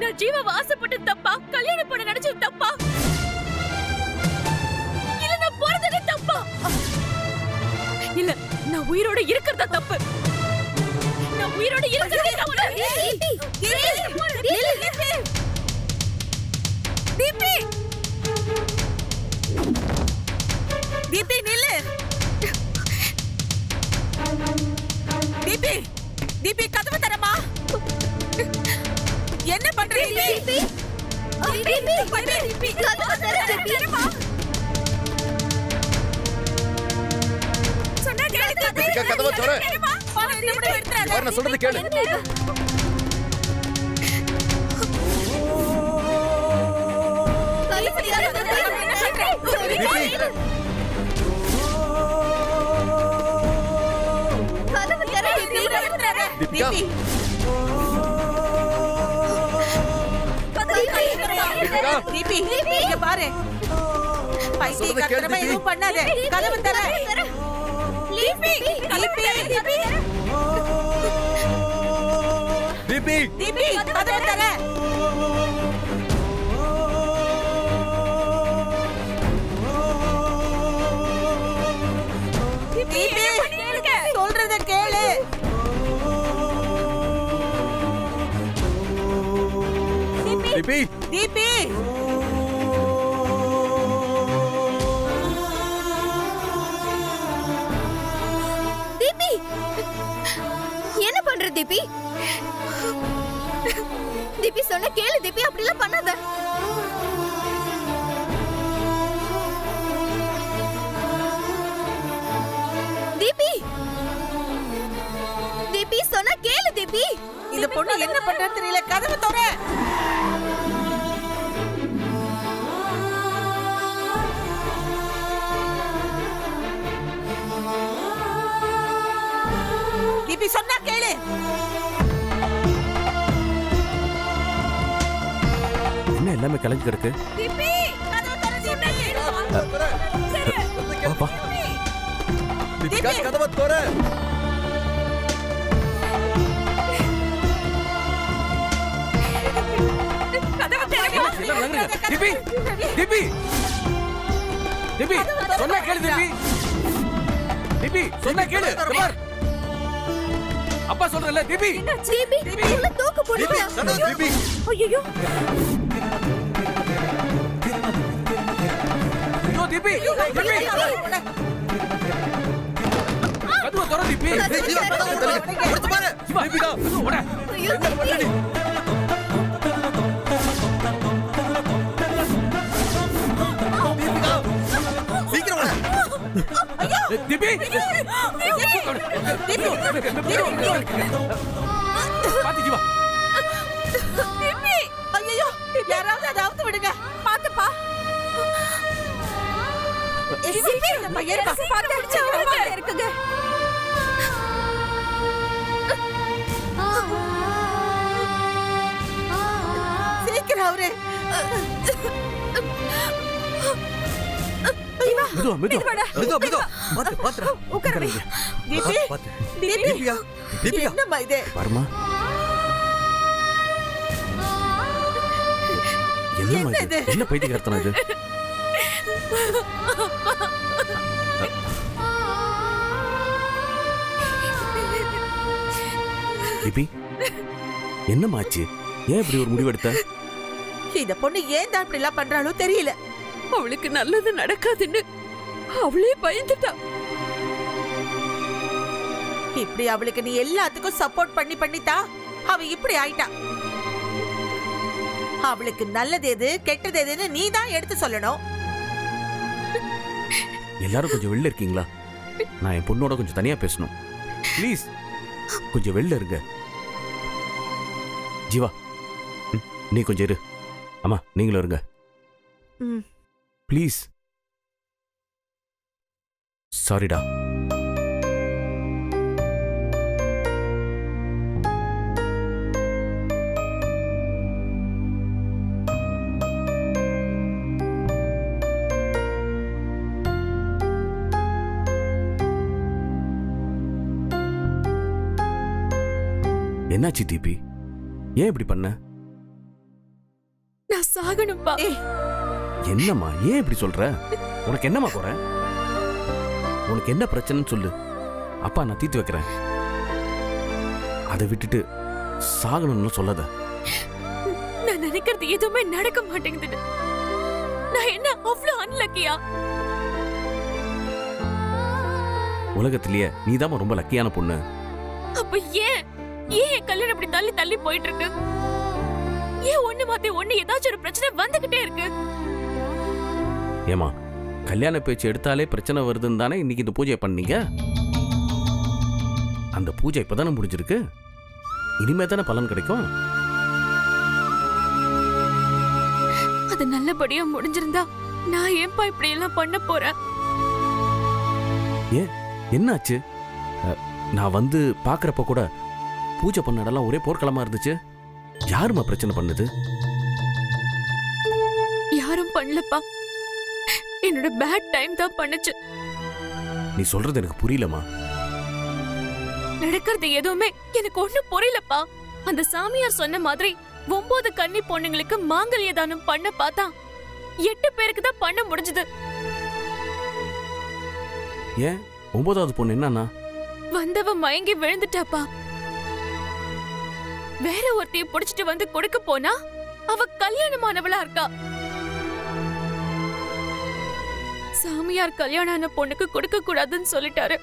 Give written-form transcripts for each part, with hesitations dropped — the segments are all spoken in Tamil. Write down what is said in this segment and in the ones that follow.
நான் ஜீவாவை ஆசைப்பட்டு தப்பா, கல்யாணம் பண்ண நினைச்சது தப்பா, இல்ல நான் போறதே தப்பா? இல்ல, நான் உயிரோட இருக்கிறதா தப்பு. நான் உயிரோட இருக்கிறதே தப்பு. தீபி, தீபி நில்லு. தீபி, தீபி கதவு தரமா? என்ன பண்ற தீபி? தீபி கதவு தரமா? சொன்னா கேளு தீபி. கதவு தர. நான் சொல்றது கேளு. பாரு, பைத்தியக்காரமா எதுவும் பண்ணாத. கதவு தர. தீபி கதவு தர. சொல்றத கேளு. தீபி, தீபி தீபி என்ன பண்ற தீபி? தீபி சொன்ன கேளு தீபி, அப்படி எல்லாம் பண்ணாத. தீபி, தீபி சொன்ன கேளு தீபி. இந்த பொண்ணு என்ன பண்றன்னு தெரியல. கதவு தர. தீபி சொன்னா கேளு. என்ன எல்லாமே கலங்கி கிடக்கு? தீபி கதவு தர. சொன்னா கேளு. பாப்பா, தீபிகா கதவு தர. தீபி, தீபி, தீபி சொன்னா கேளு. தீபி, தீபி சொன்னா கேளு. பார், அப்பா சொல்றல. தீபி, தீபி உள்ள தூக்கு போடுங்க. தீபி, ஐயோ ஐயோ தீபி, தீபி கதவு தர. தீபி, உடைச்சு பாரு. தீபிகா ஓட. ஐயோ தீபி. சீக்கிரம் ஓட. தீபி, பாத்து ஜீவா. ஐயோ, யாராவது அதை அவுத்து விடுங்க. பாத்துப்பா. இருக்குங்க. சீக்கிரம் அவரு. மெதுவா மெதுவா மெதுவா மெதுவா. பாத்து பாத்து உட்காருங்க. தீபி, தீபிகா, தீபிகா என்னம்மா இது? பாருமா, என்னம்மா இது? என்ன பைத்தியக்காரத்தனம் இது? தீபி, என்னமாச்சு? ஏன் இப்படி ஒரு முடிவு எடுத்த? இந்த பொண்ணு ஏன் தான் இப்படி எல்லாம் பண்றாளோ தெரியல. அவளுக்கு நல்லது நடக்காதுன்னு அவளே பயந்துட்டா. இப்படி அவளுக்கு நீ எல்லாத்துக்கும் சப்போர்ட் பண்ணி பண்ணித்தா அவ இப்படி ஆயிட்டா. அவளுக்கு நல்லது எது கெட்டது எதுன்னு நீ தான் எடுத்து சொல்லணும். எல்லாரும் கொஞ்சம் வெளில இருக்கீங்களா? நான் என் பொண்ணோட கொஞ்சம் தனியா பேசணும். ப்ளீஸ் கொஞ்சம் வெளில இருங்க. ஜீவா, நீ கொஞ்சம் இரு. அம்மா நீங்களும் இருங்க ப்ளீஸ். சாரிடா. என்னாச்சு தீபி? ஏன் இப்படி பண்ண? சாகணும்பா. என்னம்மா ஏன் இப்படி சொல்ற? உனக்கு என்னம்மா குறை? உனக்கு என்ன பிரச்சனைன்னு சொல்லு, அப்பா நான் தீர்த்து வைக்கிறேன். அதை விட்டுட்டு சாகணும்னு சொல்லாத. நான் நினைக்கிறது எதுவுமே நடக்க மாட்டேங்குது. நான் என்ன அவ்வளவு அன்லக்கியா? உலகத்திலேயே நீதான் ரொம்ப லக்கியான பொண்ணு. அப்ப ஏன் என் கல்யாணம் இப்படி தள்ளி தள்ளி போயிட்டு இருக்கு? ஏன் ஒண்ணு மாத்தி ஒண்ணு ஏதாச்சும் ஒரு பிரச்சனை வந்துகிட்டே இருக்கு? ஏமா கல்யாண பேச்சு எடுத்தாலே பிரச்சனை வருதுன்னு தானே இன்னைக்கு இந்த பூஜையை பண்ணீங்க. அந்த பூஜை இப்பதானே முடிஞ்சிருக்கு, இனிமே தானே பலன் கிடைக்கும். அது நல்லபடியா முடிஞ்சிருந்தா நான் ஏன்பா இப்படி எல்லாம் பண்ண போறேன்? ஏன் என்னாச்சு? நான் வந்து பாக்குறப்ப கூட பூஜை பண்ண இடம்லாம் ஒரே போர்க்களமா இருந்துச்சு. யாருமா பிரச்சனை பண்ணுது? யாரும் பண்ணலப்பா, என்னோட பேட் டைம் தான் பண்ணுச்சு. நீ சொல்றது எனக்கு புரியலமா. நடக்கிறது எதுவுமே எனக்கு ஒண்ணு புரியலப்பா. அந்த சாமியார் சொன்ன மாதிரி 9 கன்னி பொண்ணுங்களுக்கு மாங்கல்ய தானம் பண்ண பார்த்தா 8 பேருக்கு தான் பண்ண முடிஞ்சது. ஏன் 9வது பொண்ணு என்னன்னா? வந்தவ மயங்கி விழுந்துட்டாப்பா. வேற ஒருத்தைய புடிச்சிட்டு வந்து கொடுக்க போனா அவ கல்யாணமானவளா இருக்கா. சாமியார் கல்யாணான பொண்ணுக்கு கொடுக்க கூடாதுன்னு சொல்லிட்டாரு.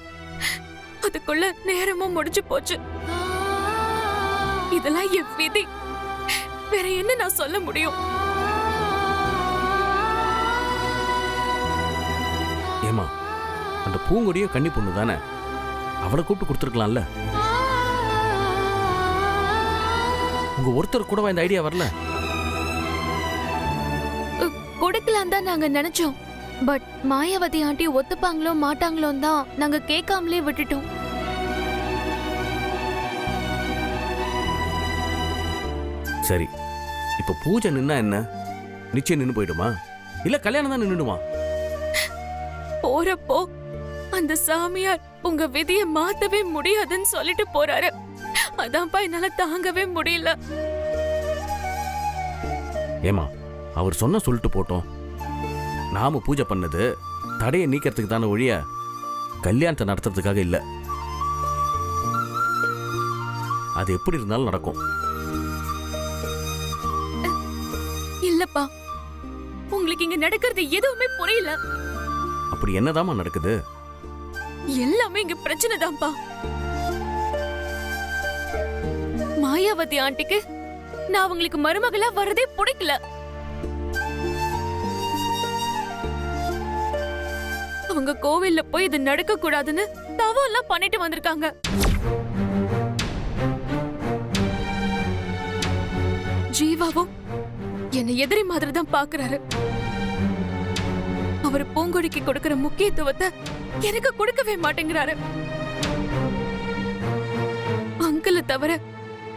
அதுக்குள்ள நேரமும் முடிஞ்சு போச்சு. இதெல்லாம் என் விதி. வேற என்ன நான் சொல்ல முடியும்? ஏமா அந்த பூங்கொடிய கன்னி பொண்ணு தானே, அவளை கூப்பிட்டு கொடுத்துருக்கலாம்ல. உங்க ஒருத்தர் கூடவா இந்த ஐடியா வரல? கொடுக்கலாம் தான் நாங்க நினைச்சோம். பட் மாயாவதி ஆண்டி ஒத்துப்பாங்களோ மாட்டாங்களோ தான் நாங்க கேட்காமலே விட்டுட்டோம். சரி, இப்ப பூஜை நின்னா என்ன? நிச்சயம் நின்னு போயிடுமா, இல்ல கல்யாணம் தான் நின்னுடுமா? போறப்போ அந்த சாமியார் உங்க விதியை மாத்தவே முடியாதுன்னு சொல்லிட்டு போறாரு. அதான்ப்பா என்னால தாங்கவே முடியல. ஏமா அவர் சொன்ன சொல்லிட்டு போட்டோம். நாம பூஜை பண்ணது தடையை நீக்கிறதுக்கு தானே ஒழிய கல்யாணத்தை நடத்துறதுக்காக இல்ல. அது எப்படி இருந்தாலும் நடக்கும். இல்லப்பா, உங்களுக்கு இங்க நடக்கிறது எதுவுமே புரியல. அப்படி என்னதாமா நடக்குது? எல்லாமே இங்க பிரச்சனை தான்ப்பா. மாயாவதி ஆண்டிக்கு நான் அவங்களுக்கு மருமகளா வரதே பிடிக்கல. அவங்க கோவில்ல போய் இது நடக்க கூடாதுன்னு தவம் எல்லாம் பண்ணிட்டு வந்திருக்காங்க. ஜீவாவும் என்னை எதிரி மாதிரி தான் பாக்குறாரு. அவர் பூங்கொடிக்கு கொடுக்கிற முக்கியத்துவத்தை எனக்கு கொடுக்கவே மாட்டேங்கிறாரு. அங்கிள தவிர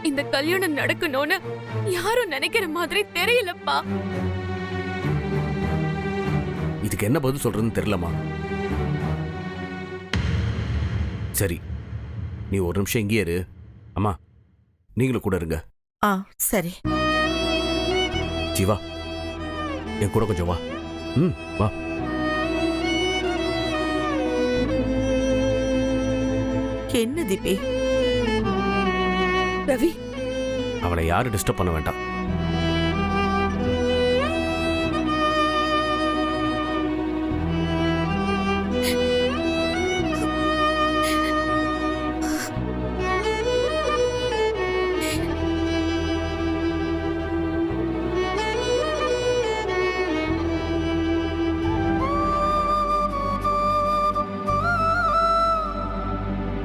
இந்த கல்யாணம் நடக்கணும்னு யாரும் நினைக்கிற மாதிரி தெரியலப்பா. இதுக்கு என்ன பதில் சொல்றதுன்னு தெரியலமா. சரி, நீ ஒரு நிமிஷம் இங்கே இரு. அம்மா நீங்களும் கூட இருங்க. சரி. ஜீவா என் கூட கொஞ்சம் வா. வா. என்ன தீபி? ரவி, அவளை யாரும் டிஸ்டர்ப் பண்ண வேண்டாம்.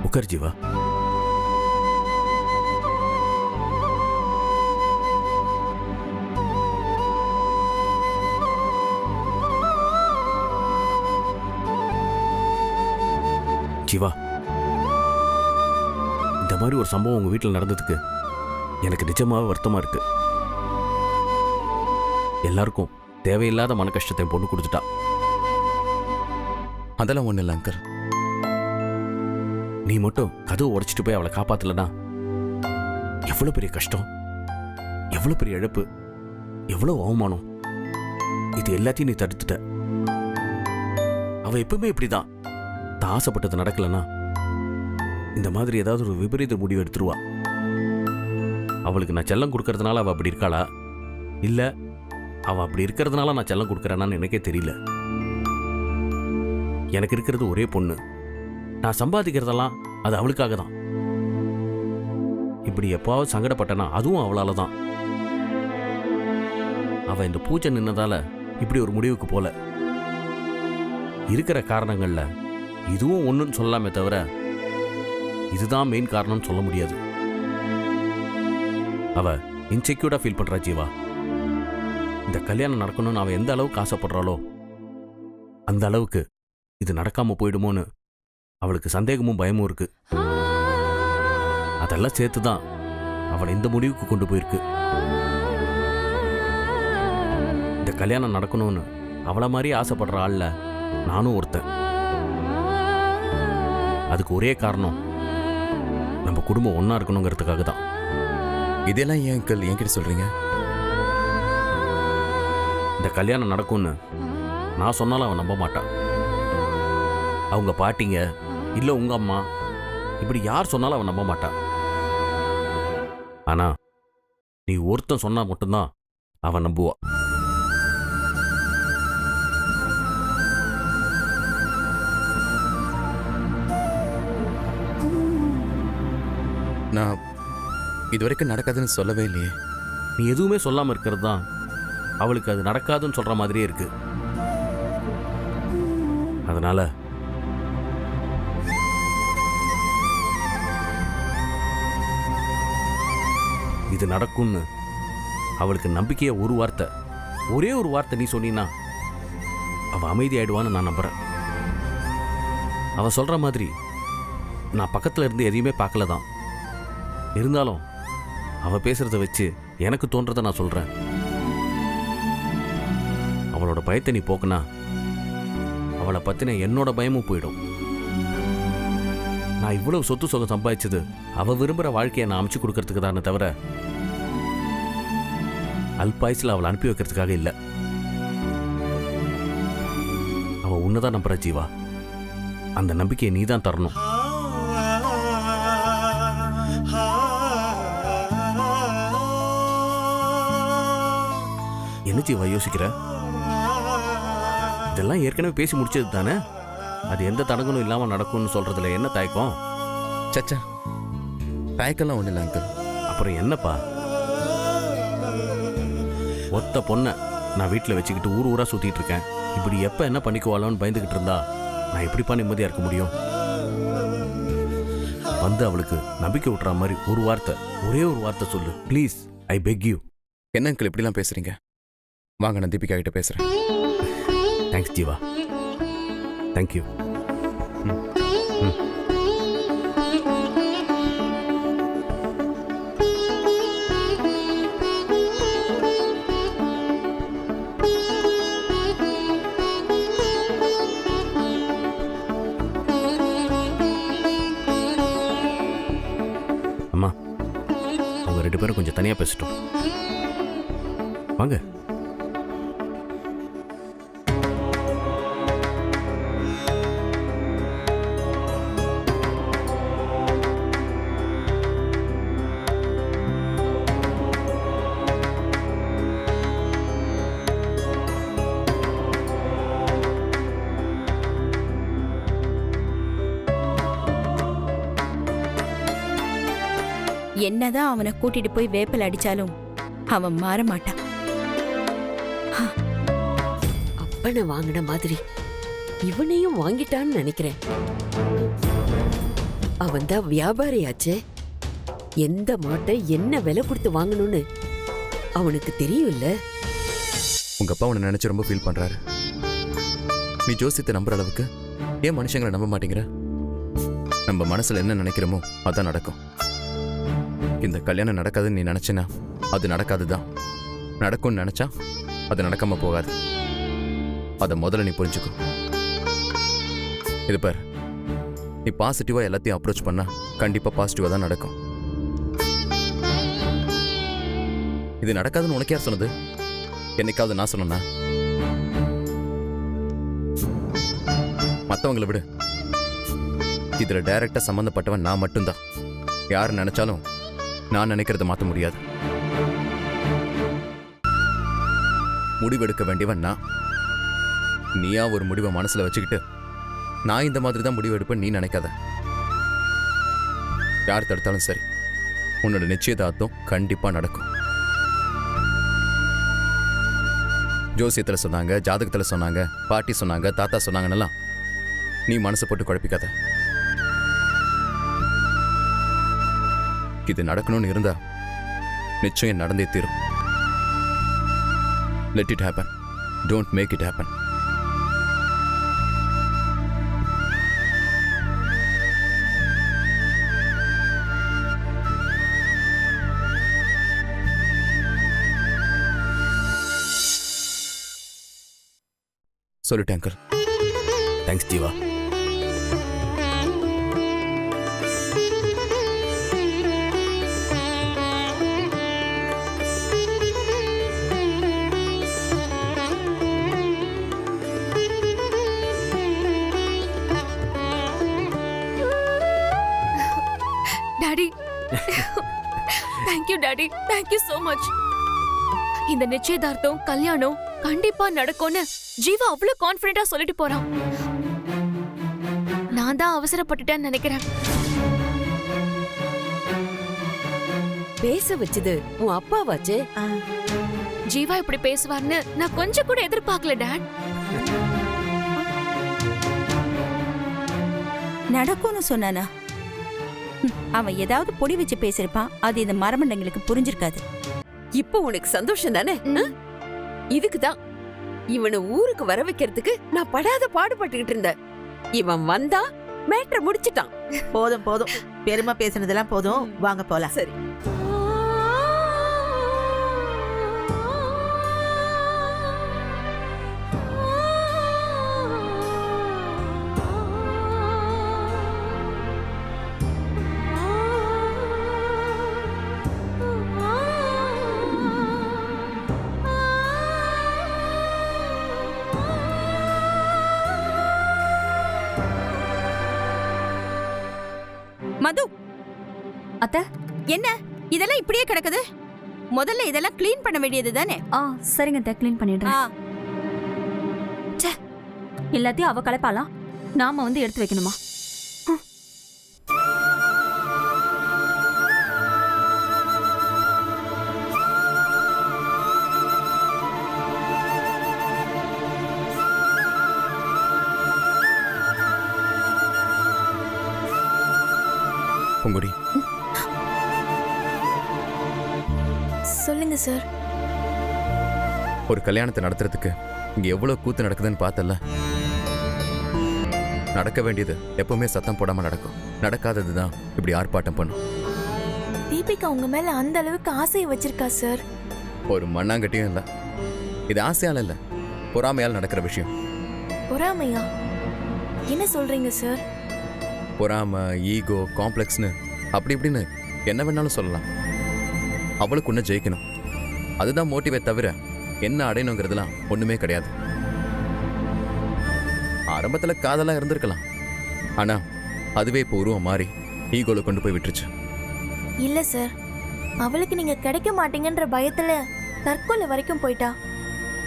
உட்கார் ஜீவா. ஜீவா, இந்த மாதிரி ஒரு சம்பவம் உங்க வீட்டில் நடந்ததுக்கு எனக்கு நிஜமாவே வருத்தமா இருக்கு. எல்லாருக்கும் தேவையில்லாத மன கஷ்டத்தை பொண்ணு கொடுத்துட்டா. அதெல்லாம் ஒண்ணு இல்லை அங்கர். நீ மட்டும் கதவை உடைச்சிட்டு போய் அவளை காப்பாத்தலனா எவ்வளவு பெரிய கஷ்டம், எவ்வளவு பெரிய இழப்பு. எவ்வளவு அவமானம். இது எல்லாத்தையும் நீ தடுத்துட்ட. அவ எப்பவுமே இப்படிதான். தான் ஆசைப்பட்டது நடக்கலன்னா இந்த மாதிரி ஏதாவது ஒரு விபரீத முடிவு எடுத்துருவா. அவளுக்கு நான் செல்லம் கொடுக்கறதுனால அவ அப்படி இருக்காளா, இல்ல அவ அப்படி இருக்கிறதுனால நான் செல்லம் கொடுக்கறேனான்னு எனக்கே தெரியல. எனக்கு இருக்கிறது ஒரே பொண்ணு. நான் சம்பாதிக்கிறதெல்லாம் அது அவளுக்காக தான். இப்படி எப்பாவது சங்கடப்பட்டனா அதுவும் அவளால தான். அவ இந்த பூஜை நின்னதால இப்படி ஒரு முடிவுக்கு போல. இருக்கிற காரணங்கள்ல இதுவும் ஒண்ணுன்னு சொல்லலாமே தவிர இதுதான் மெயின் காரணம்னு சொல்ல முடியாது. அவ இன்செக்யூர்டா ஃபீல் பண்றா ஜீவா. இந்த கல்யாணம் நடக்கணும்னு அவ எந்த அளவுக்கு ஆசைப்படுறாளோ அந்த அளவுக்கு இது நடக்காம போயிடுமோன்னு அவளுக்கு சந்தேகமும் பயமும் இருக்கு. அதெல்லாம் சேர்த்துதான் அவளை இந்த முடிவுக்கு கொண்டு போயிருக்கு. இந்த கல்யாணம் நடக்கணும்னு அவளை மாதிரி ஆசைப்படுற ஆள்ல நானும் ஒருத்தன். அதுக்கு ஒரே காரணம் நம்ம குடும்பம் ஒன்னா இருக்கணுங்கிறதுக்காக தான். இதெல்லாம் ஏன் அங்கிள் என்கிட்ட சொல்றீங்க? இந்த கல்யாணம் நடக்கும்னு நான் சொன்னாலும் அவன் நம்ப மாட்டான். அவங்க பாட்டிங்க இல்ல உங்க அம்மா இப்படி யார் சொன்னாலும் அவன் நம்ப மாட்டான். ஆனா நீ ஒருத்தன் சொன்னா மட்டும்தான் அவன் நம்புவா. நான் இதுவரைக்கும் நடக்காதுன்னு சொல்லவே இல்லையே. நீ எதுவுமே சொல்லாம இருக்கிறது தான் அவளுக்கு அது நடக்காதுன்னு சொல்ற மாதிரியே இருக்கு. அதனால இது நடக்கும்னு அவளுக்கு நம்பிக்கைய ஒரு வார்த்தை, ஒரே ஒரு வார்த்தை நீ சொன்னீன்னா அவ அமைதியாயிடுவான்னு நான் நம்புறேன். அவ சொல்ற மாதிரி நான் பக்கத்துல இருந்து எதையுமே பார்க்கல தான். இருந்தாலும் அவ பேசுறத வச்சு எனக்கு தோன்றதை நான் சொல்றேன். அவளோட பயத்தை நீ போக்குனா அவளை பத்தின என்னோட பயமும் போயிடும். நான் இவ்வளவு சொத்து சுகம் சம்பாதிச்சது அவ விரும்புற வாழ்க்கையை நான் அமைச்சு கொடுக்கறதுக்கு தானே தவிர அல்பாயுசில் அவளை அனுப்பி வைக்கிறதுக்காக இல்லை. அவ உன்னதான் நம்புற ஜீவா. அந்த நம்பிக்கையை நீ தான் தரணும். என்ன ஜீவா யோசிக்கிற? இதெல்லாம் ஏற்கனவே பேசி முடிச்சது தானே. அது எந்த தடங்களும் இல்லாம நடக்கும்னு சொல்றதுல என்ன தயக்கம்? சச்சா, தயக்கெல்லாம் ஒண்ணு இல்லை அங்கிள். அப்புறம் என்னப்பா, ஒத்த பொண்ணை நான் வீட்டில் வச்சுக்கிட்டு ஊர் ஊரா சுத்திட்டு இருக்கேன். இப்படி எப்ப என்ன பண்ணிக்குவாளோன்னு பயந்துகிட்டு இருந்தா நான் எப்படிப்பா நிம்மதியா இருக்க முடியும்? வந்து அவளுக்கு நம்பிக்கை விட்டுற மாதிரி ஒரு வார்த்தை, ஒரே ஒரு வார்த்தை சொல்லு ப்ளீஸ், ஐ பெக் யூ. என்ன அங்கிள் இப்படிலாம் பேசுறீங்க? வாங்க, நான் தீபிகா கிட்ட பேசுறேன். Thanks Jeeva, thank you. அம்மா, அவங்க 2 பேரும் கொஞ்சம் தனியா பேசட்டும். வாங்க. என்னதான் அவனை கூட்டிட்டு போய் வேப்பல் அடிச்சாலும் அவன் மாற மாட்டான். அப்பனை வாங்கின மாதிரி இவனையும் வாங்கிட்டான்னு நினைக்கிறேன். அவன் தான் வியாபாரியாச்சே. எந்த மாட்டை என்ன விலை கொடுத்து வாங்கணும்னு அவனுக்கு தெரியும் இல்ல. உங்க அப்பா உன்னை நினைச்சு ரொம்ப ஃபீல் பண்றாரு. நீ ஜோசியத்தை நம்புற அளவுக்கு ஏன் மனுஷங்களை நம்ப மாட்டேங்கிற? நம்ம மனசுல என்ன நினைக்கிறோமோ அதான் நடக்கும். இந்த கல்யாணம் நடக்காதுன்னு நீ நினைச்சினா அது நடக்காதுதான். நடக்கும்னு நினைச்சா அது நடக்காம போகாது. அதை முதல்ல நீ புரிஞ்சுக்கோ. இது பாரு, நீ பாசிட்டிவா எல்லாத்தையும் அப்ரோச் பண்ணா கண்டிப்பா பாசிட்டிவா தான் நடக்கும். இது நடக்காதுன்னு உனக்கு யார் சொன்னது? என்னைக்காவது நான் சொன்னா மற்றவங்களை விடு. இதுல டைரக்டா சம்பந்தப்பட்டவன் நான் மட்டும்தான். யார் நினைச்சாலும் நான் நினைக்கிறத மாற்ற முடியாது. முடிவெடுக்க வேண்டியவன் நான். நீயா ஒரு முடிவை மனசுல வச்சுக்கிட்டு நான் இந்த மாதிரி தான் முடிவு எடுப்பேன் நீ நினைக்காத. யார் தடுத்தாலும் சரி, உன்னோட நிச்சயதார்த்தம் கண்டிப்பா நடக்கும். ஜோசியத்துல சொன்னாங்க, ஜாதகத்துல சொன்னாங்க, பாட்டி சொன்னாங்க, தாத்தா சொன்னாங்கன்னெல்லாம் நீ மனசு போட்டு குழப்பிக்காத. இது நடக்கணும்னு இருந்தா நிச்சயம் நடந்தே தீரும். Let it happen, don't make it happen. சொல்லிட்டேன் uncle. Thanks Jeeva. Daddy, thank you daddy, thank you so much. இந்த நிச்சயதார்த்தம் கல்யாணம் கண்டிப்பா நடக்கும்னு ஜீவா அவ்வளவு கான்ஃபிடென்ட்டா சொல்லிட்டு போறான். நான் தான் அவசரப்பட்டுட்டேன்னு நினைக்கிறேன். பேச வச்சது உன் அப்பாவாச்சே. ஜீவா இப்படி பேசுவார்னு நான் கொஞ்சம் கூட எதிர்பார்க்கல டாட். நடக்கும்னு சொன்னானா? அவன் ஏதாவது பொடி வச்சு பேசிருப்பான். அது இந்த மரமண்டங்களுக்கு புரிஞ்சிருக்காது. இப்போ உனக்கு சந்தோஷம் தானே? இதுக்குதான் இவனை ஊருக்கு வர வைக்கிறதுக்கு நான் படாத பாடுபட்டுக்கிட்டு இருந்தேன். இவன் வந்தா மேட்ரை முடிச்சிட்டான். போதும் போதும், பெருமை பேசுனதெல்லாம் போதும், வாங்க போலாம். சரி. மது, அத்த என்ன இதெல்லாம் இப்படியே கிடக்குது? முதல்ல இதெல்லாம் க்ளீன் பண்ண வேண்டியது தானே? சரிங்க அத்தை, க்ளீன் பண்ணிடுறேன். எல்லாத்தையும் அவ கலப்பாலாம், நாம வந்து எடுத்து வைக்கணுமா? பொங்குடி, சொல்லுங்க சார். ஒரு கல்யாணத்தை நடத்துறதுக்கு இங்க எவ்வளவு கூத்து நடக்குதுன்னு பார்த்தல. நடக்க வேண்டியது எப்பவுமே சத்தம் போடாம நடக்கும். நடக்காததுதான் இப்படி ஆர்ப்பாட்டம் பண்ணும். தீபிகா உங்க மேல அந்த அளவுக்கு ஆசையை வச்சிருக்கா சார். ஒரு மண்ணாங்கட்டியும் இல்ல. இது ஆசையால இல்ல, பொறாமையால் நடக்கிற விஷயம். பொறாமையா? என்ன சொல்றீங்க சார்? பொறாமை, ஈகோ, காம்ப்ளெக்ஸ்னு அப்படி இப்படின்னு என்ன வேணாலும் சொல்லலாம். அவளுக்கு ஒன்று ஜெயிக்கணும், அதுதான் மோட்டிவே தவிர என்ன அடையணுங்கிறதுலாம் ஒண்ணுமே கிடையாது. ஆரம்பத்துல காதலா இருந்திருக்கலாம், ஆனா அதுவே இப்போ உருவம் மாறி ஈகோல கொண்டு போய் விட்டுருச்சு. இல்ல சார், அவளுக்கு நீங்க கிடைக்க மாட்டீங்கன்ற பயத்துல தற்கொலை வரைக்கும் போயிட்டா.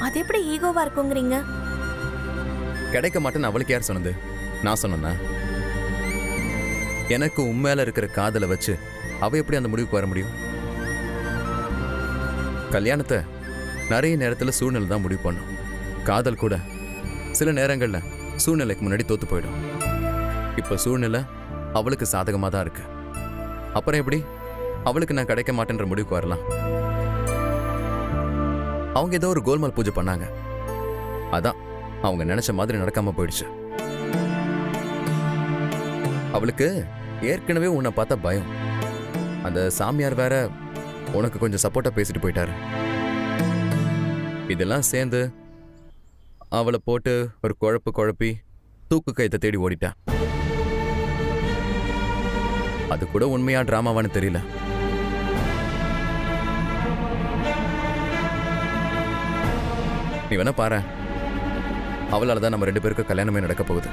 அது எப்படி ஈகோவா இருக்குங்கிறீங்க? கிடைக்க மாட்டேன்னு அவளுக்கு யார் சொன்னது? நான் சொன்னேன்னா? எனக்கு உண்மையில இருக்கிற காதலை வச்சு அவ எப்படி அந்த முடிவுக்கு வர முடியும்? கல்யாணத்தை நிறைய நேரத்துல சூழ்நிலை தான் முடிவு பண்ணும். காதல் கூட சில நேரங்கள்ல சூழ்நிலைக்கு முன்னாடி தோத்து போயிடும். இப்ப சூழ்நிலை அவளுக்கு சாதகமா தான் இருக்கு. அப்புறம் எப்படி அவளுக்கு நான் கிடைக்க மாட்டேன்ற முடிவுக்கு வரலாம்? அவங்க ஏதோ ஒரு கோல்மால் பூஜை பண்ணாங்க, அதான் அவங்க நினைச்ச மாதிரி நடக்காம போயிடுச்சு. அவளுக்கு ஏற்கனவே உன்னை பார்த்தா பயம். அந்த சாமியார் வேற உனக்கு கொஞ்சம் சப்போர்ட்டா பேசிட்டு போயிட்டாரு. இதெல்லாம் சேர்ந்து அவளை போட்டு ஒரு குழப்பி தூக்கு கயத்தை தேடி ஓடிட்டா. அது கூட உண்மையா டிராமாவான்னு தெரியல. நீ வேணா பாரு, அவளால தான் நம்ம 2 பேருக்கும் கல்யாணமே நடக்க போகுது.